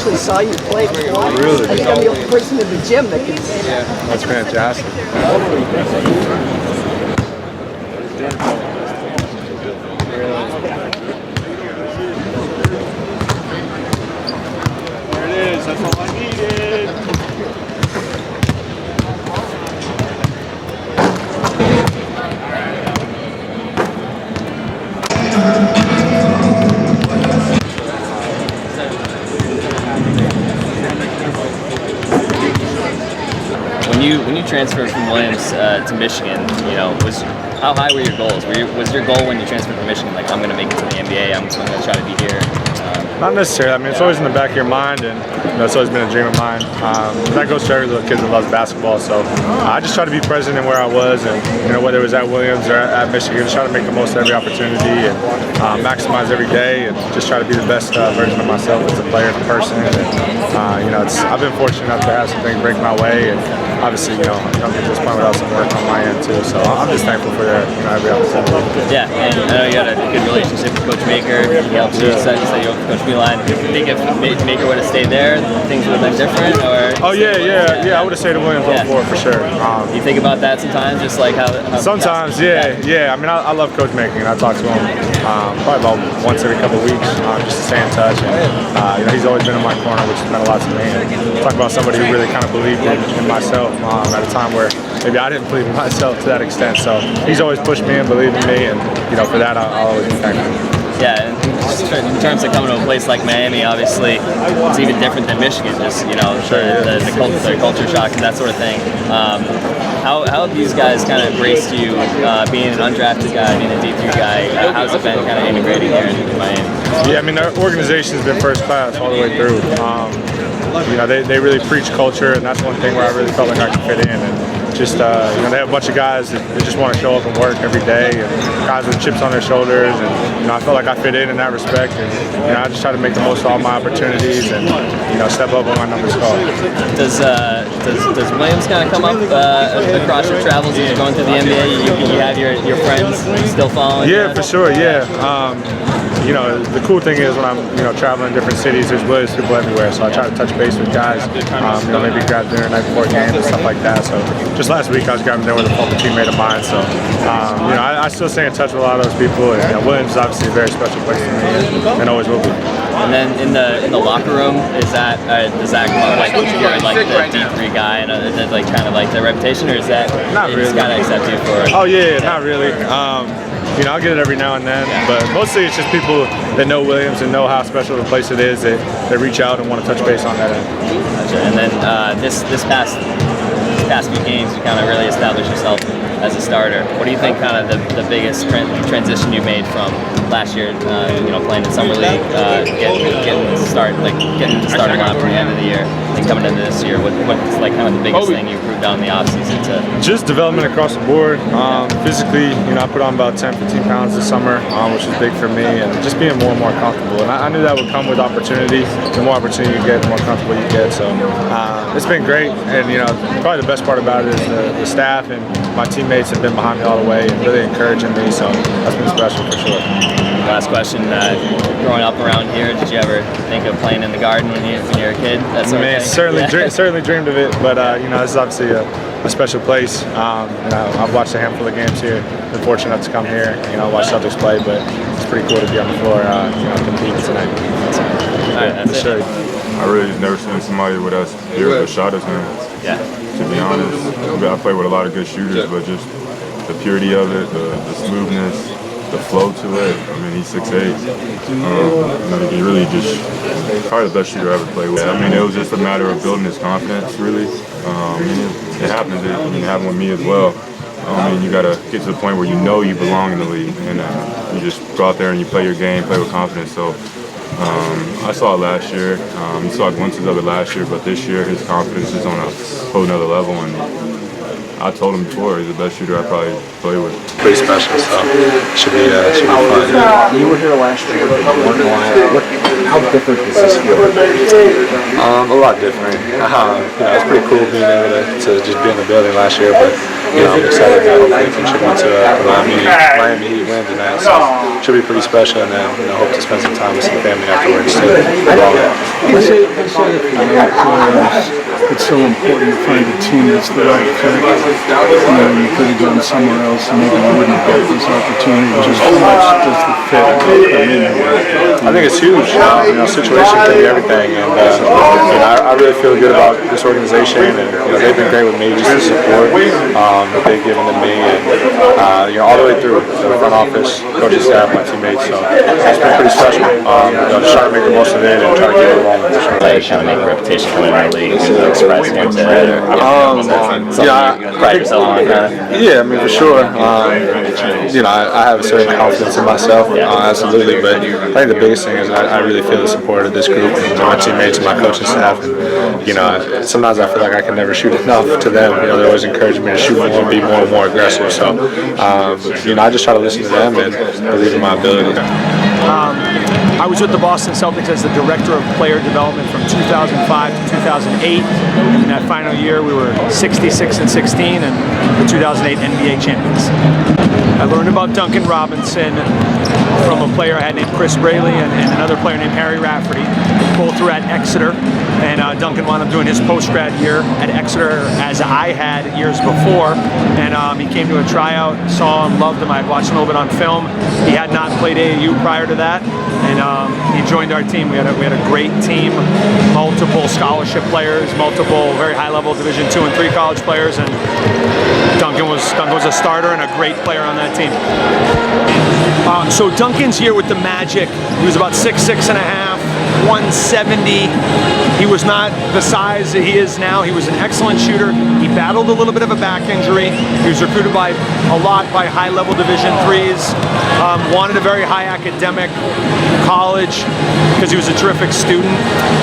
actually saw you play twice. Really? I think I'm the only person in the gym that can say that. That's fantastic. There it is. That's all I needed. When you transferred from Williams to Michigan, you know, how high were your goals? Was your goal when you transferred from Michigan, like, I'm going to make it to the NBA, I'm going to try to be here? Not necessarily. I mean, it's always in the back of your mind, and it's always been a dream of mine. That goes to every little kid that loves basketball. So I just try to be present in where I was, and whether it was at Williams or at Michigan, just try to make the most of every opportunity and maximize every day, and just try to be the best version of myself as a player and a person. And I've been fortunate enough to have some things break my way, and obviously, I'm coming to this point without some work on my end too. So I'm just thankful for every opportunity. Yeah, and I know you had a good relationship with Coach Maker. He helped you set you up with Coach Beeline. Do you think if Maker would have stayed there, things would have been different? Or I would have stayed at Williams for sure. You think about that sometimes, just like how sometimes, yeah. I mean, I love Coach Maker, and I talk to him probably about once every couple of weeks just to stay in touch. And he's always been in my corner, which has meant a lot to me. And talk about somebody who really kind of believed in myself at a time where maybe I didn't believe in myself to that extent. So he's always pushed me and believed in me, and for that I'll always be thankful. Yeah, and just in terms of coming to a place like Miami, obviously it's even different than Michigan. Just the culture shock and that sort of thing. How have these guys kind of embraced you, being an undrafted guy, being a D3 guy? How's it been kind of integrating here in Miami? Yeah, I mean, our organization's been first class all the way through. They really preach culture, and that's one thing where I really felt like I could fit in. And just they have a bunch of guys that just want to show up and work every day, and guys with chips on their shoulders. And I felt like I fit in that respect. And I just try to make the most of all my opportunities and step up when my numbers call. Does Williams kind of come up across your travels as you're going through the NBA? You have your friends still following? Yeah, for sure. Yeah. The cool thing is when I'm traveling different cities, there's Williams people everywhere. So I try to touch base with guys. Maybe grab dinner night before games and stuff like that. So just last week I was grabbing dinner with a former teammate of mine. So I still stay in touch with a lot of those people. And Williams is obviously a very special place to me, and always will be. And then in the locker room, does that come up like you're like the D3 guy and like kind of like the reputation, or is that not really? Just kind of accept you for? Oh yeah, not really. I'll get it every now and then, but mostly it's just people that know Williams and know how special the place it is that reach out and want to touch base on that end. Gotcha. And then this past few games, you kind of really established yourself as a starter. What do you think kind of the biggest transition you made from last year, playing in summer league, getting started on from the end of the year, and coming into this year? What's like kind of the biggest thing you improved on in the offseason? Just development across the board. Physically, I put on about 10, 15 pounds this summer, which is big for me, and just being more and more comfortable. And I knew that would come with opportunity. The more opportunity you get, the more comfortable you get. So it's been great, and probably the best part about it is the staff and my teammates have been behind me all the way and really encouraging me. So that's been special for sure. Last question: growing up around here, did you ever think of playing in the Garden when you were a kid? That sort of thing? Certainly dreamed of it, but this is obviously a special place. I've watched a handful of games here. Been fortunate enough to come here. Watch Celtics play, but it's pretty cool to be on the floor, competing tonight. All right, that's sure. I really just never seen somebody with as pure of a shot as him. Yeah. To be honest, I play with a lot of good shooters, but just the purity of it, the smoothness, the flow to it. I mean, he's 6'8". He really just probably the best shooter I ever played with. I mean, it was just a matter of building his confidence, really. It happens. It happened with me as well. You got to get to the point where you know you belong in the league, and you just go out there and you play your game, play with confidence. So I saw it last year. You saw glimpses of it last year, but this year his confidence is on a whole nother level, and I told him before, he's the best shooter I probably play with. Pretty special, so should be fun. You were here last year, but you weren't live. How different does this feel? A lot different. It's pretty cool being able to just be in the building last year, but I'm excited that hopefully contribute to Miami Heat win tonight. So should be pretty special, and then hope to spend some time with some family afterwards too. They say that for young players, it's so important to find a team that's the right fit. You could have gone somewhere else and maybe you wouldn't have got this opportunity. Just how much does the fit come in here? I think it's huge. Situation can be everything, and I really feel good about this organization, and they've been great with me, just the support that they've given to me, and all the way through the front office, coaching staff, my teammates. So it's been pretty special. Just trying to make the most of it and try to get it rolling. Like kind of make a reputation coming in the league, express him to pride yourself on kind of. Yeah, I mean for sure. I have a certain confidence in myself, absolutely. But I think the biggest thing is I really feel the support of this group, and my teammates, and my coaching staff. And sometimes I feel like I can never shoot enough to them. They always encourage me to shoot more and be more and more aggressive. So I just try to listen to them and believe in my ability. I was with the Boston Celtics as the Director of Player Development from 2005 to 2008. In that final year, we were 66-16 and the 2008 NBA champions. I learned about Duncan Robinson from a player I had named Chris Braley and another player named Harry Rafferty. Both were at Exeter, and Duncan wound up doing his post-grad year at Exeter as I had years before. And he came to a tryout, saw him, loved him. I had watched him a little bit on film. He had not played AAU prior to that, and he joined our team. We had a great team, multiple scholarship players, multiple very high-level Division II and III college players, and Duncan was a starter and a great player on that team. So Duncan's here with the Magic. He was about 6'6 and a half, 170. He was not the size that he is now. He was an excellent shooter. He battled a little bit of a back injury. He was recruited by high-level Division IIIs. Wanted a very high academic college because he was a terrific student.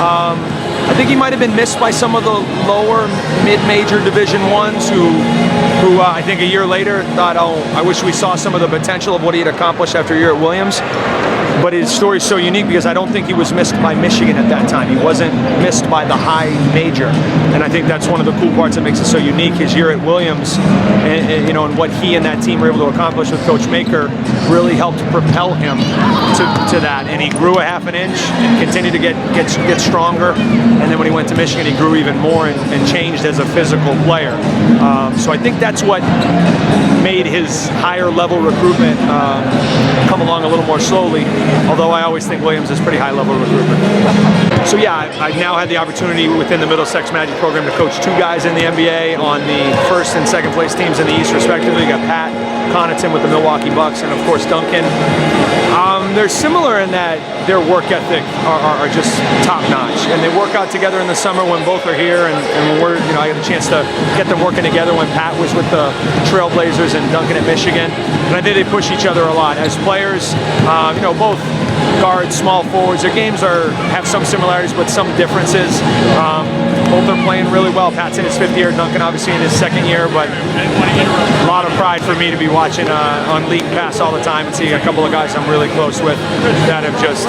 I think he might have been missed by some of the lower mid-major Division I's who I think a year later thought, oh, I wish we saw some of the potential of what he had accomplished after a year at Williams. But his story is so unique because I don't think he was missed by Michigan at that time. He wasn't missed by the high major. And I think that's one of the cool parts that makes it so unique. His year at Williams and what he and that team were able to accomplish with Coach Maker really helped propel him to that. And he grew a half an inch and continued to get stronger. And then when he went to Michigan, he grew even more and changed as a physical player. So I think that's what made his higher level recruitment come along a little more slowly, although I always think Williams is pretty high level recruitment. So yeah, I now had the opportunity within the Middlesex Magic program to coach two guys in the NBA on the first and second place teams in the East respectively. You got Pat Connaughton with the Milwaukee Bucks and of course Duncan. They're similar in that their work ethic are just top notch, and they work out together in the summer when both are here, and when I had a chance to get them working together when Pat was with the Trailblazers and Duncan at Michigan, and I think they push each other a lot as players. Both guards, small forwards. Their games have some similarities but some differences. Both are playing really well. Pat's in his fifth year, Duncan obviously in his second year, but a lot of pride for me to be watching on League Pass all the time and see a couple of guys I'm really close with that have just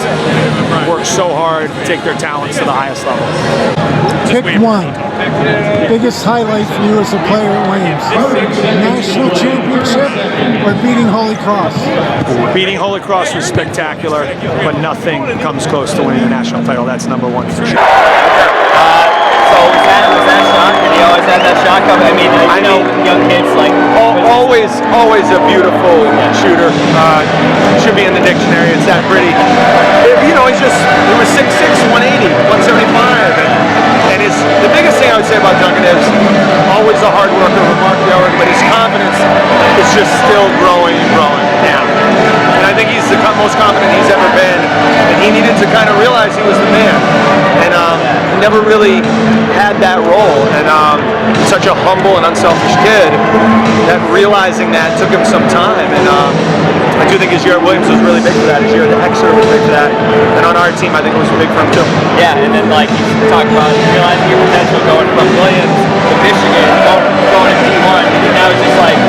worked so hard to take their talents to the highest level. Pick one. Biggest highlight for you as a player at Williams. National championship or beating Holy Cross? Beating Holy Cross was spectacular, but nothing comes close to winning the national title. That's number one for sure. So was that shot? Did he always have that shot coming? I mean, I know young kids like always a beautiful shooter. Should be in the dictionary. It's that pretty. He was 6'6", 180, 175, and the biggest thing I would say about Duncan is always a hard worker, remarkably hard, but his confidence is just still growing and growing now. And I think he's the most confident he's ever been, and he needed to kind of realize he was the man, and he never really had that role, and such a humble and unselfish kid that realizing that took him some time, and I do think his year at Williams was really big for that. His year at the Exeter was big for that. And on our team, I think it was big for him too. Yeah, and then like you talk about realizing your potential going from Williams to Michigan, going to D1, and now it's just like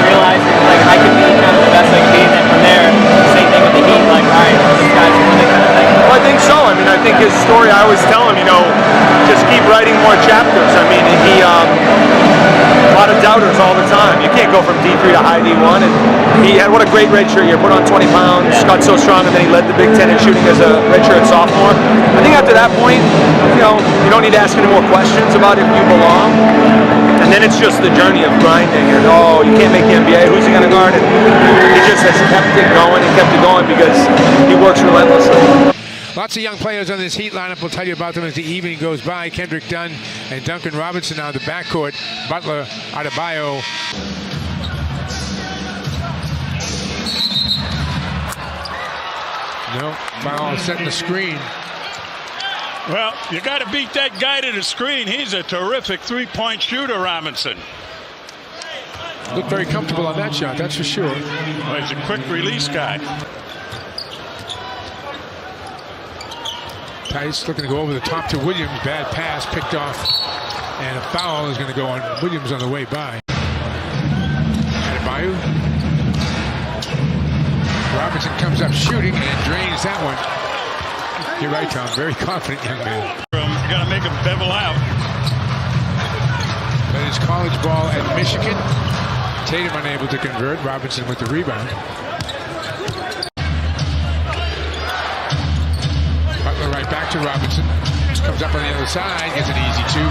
realizing like I can be kind of the best I can be, and then from there, same thing with the Heat, like all right, this guy's really kind of thing. Well, I think so. I mean, I think his story, I always tell him, just keep writing more chapters. I mean, he, a lot of doubters all the time. You can't go from D3 to high D1. And he had, what a great redshirt year, put on 20 pounds, got so strong, and then he led the Big Ten in shooting as a redshirt sophomore. I think after that point, you don't need to ask any more questions about if you belong. And then it's just the journey of grinding and, you can't make the NBA, who's he going to guard? And he just has kept it going and kept it going because he works relentlessly. Lots of young players on this Heat lineup. We'll tell you about them as the evening goes by. Kendrick Dunn and Duncan Robinson on the backcourt. Butler, Adebayo. No, foul setting the screen. Well, you got to beat that guy to the screen. He's a terrific three-point shooter, Robinson. Looked very comfortable on that shot, that's for sure. Well, he's a quick release guy. Tice looking to go over the top to Williams. Bad pass, picked off. And a foul is going to go on Williams on the way by. Adebayo. Robinson comes up shooting and drains that one. You're right, Tom. Very confident young man. You got to make him bevel out. That is college ball at Michigan. Tatum unable to convert. Robinson with the rebound. Butler right back to Robinson. Comes up on the other side. Gets an easy two.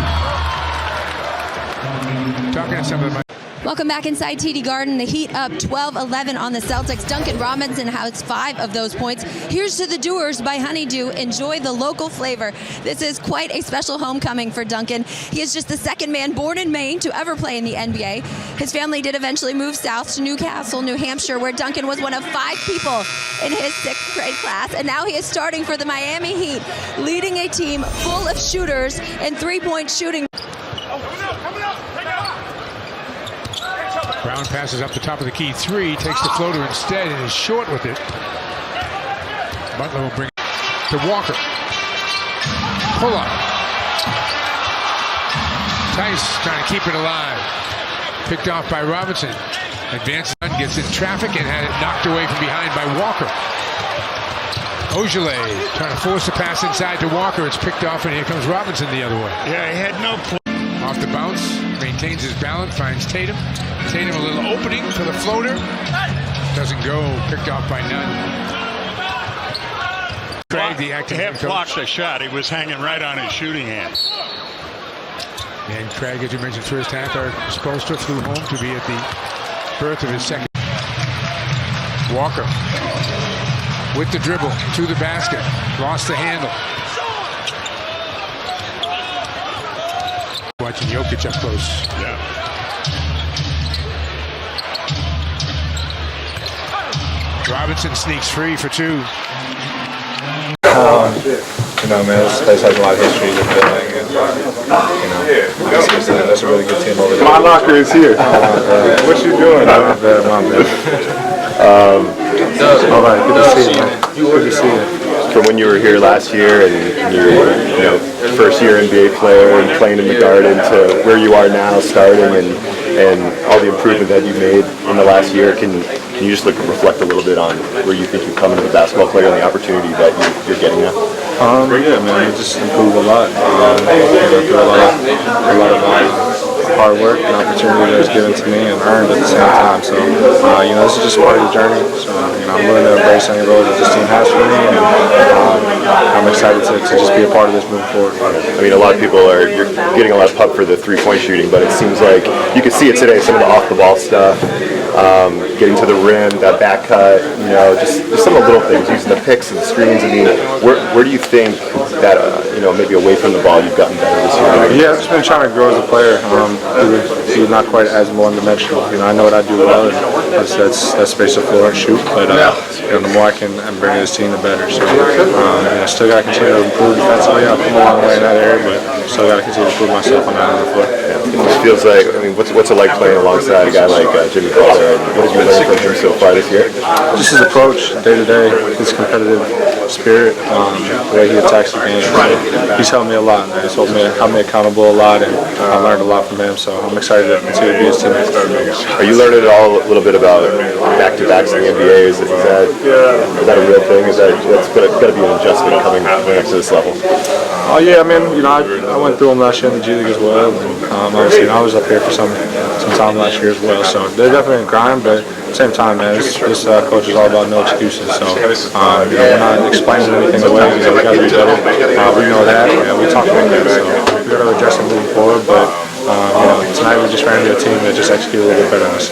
Talking to some of the... Welcome back inside TD Garden. The Heat up 12-11 on the Celtics. Duncan Robinson has 5 of those points. Here's to the Doers by Honeydew. Enjoy the local flavor. This is quite a special homecoming for Duncan. He is just the second man born in Maine to ever play in the NBA. His family did eventually move south to Newcastle, New Hampshire, where Duncan was one of 5 people in his 6th grade class. And now he is starting for the Miami Heat, leading a team full of shooters and three-point shooting. Brown passes up the top of the key 3, takes the floater instead and is short with it. Butler will bring it to Walker. Pull up. Tice trying to keep it alive. Picked off by Robinson. Advanced gets in traffic and had it knocked away from behind by Walker. Ogilvy trying to force the pass inside to Walker. It's picked off and here comes Robinson the other way. Yeah, he had no play. Off the bounce, maintains his balance, finds Tatum. Tatum a little opening for the floater. Doesn't go, picked off by Nunn. Craig, the acting half blocked the shot. He was hanging right on his shooting hand. And Craig, as you mentioned, first half, Eric Spoelstra flew home to be at the birth of his second. Walker with the dribble to the basket. Lost the handle. Watching Jokic up close. Yeah. Robinson sneaks free for 2. Man, this place has a lot of history with building, and that's a really good team over there. My locker is here. What you doing? My bad. All right, good to see you. Good to see you. From when you were here last year and you're, first year NBA player and playing in the Garden to where you are now, starting and all the improvement that you made in the last year, can you just reflect a little bit on where you think you've come as a basketball player and the opportunity that you're getting now? Yeah, man, it just improved a lot. Through a lot of hard work and opportunity that was given to me and earned at the same time. So, this is just part of the journey. So, I'm willing to embrace any role that this team has for me, and I'm excited to just be a part of this moving forward. I mean, a lot of people you're getting a lot of pub for the three-point shooting, but it seems like you can see it today, some of the off-the-ball stuff, getting to the rim, that back cut, just some of the little things, using the picks and the screens. I mean, where do you think that, maybe away from the ball, you've gotten better this year? Yeah, I've just been trying to grow as a player through be not quite as one-dimensional. I know what I do well, and that's space the floor and shoot. But the more I can bring to this team, the better. So still got to continue to improve defensively. I've come a long way in that area, but still got to continue to prove myself on that end of the floor. It feels like, what's it like playing alongside a guy like Jimmy Butler, and what have you learned from him so far this year? Just his approach, day to day, his competitive spirit, the way he attacks the game. He's helped me a lot. He's held me accountable a lot, and I learned a lot from him. So I'm excited to continue to be his teammate. Are you learning at all a little bit about back-to-backs in the NBA? Is that a real thing? That's got to be an adjustment coming up to this level? Oh yeah, I went through them last year in the G League as well. And, obviously, I was up here for some time last year as well. So they're definitely a grind, but at the same time, man, this coach is all about no excuses. So we're not explaining anything away. We got to be better. We know that. We talk about that. So we got to address it moving forward. But tonight we just ran into a team that just executed a little bit better than us.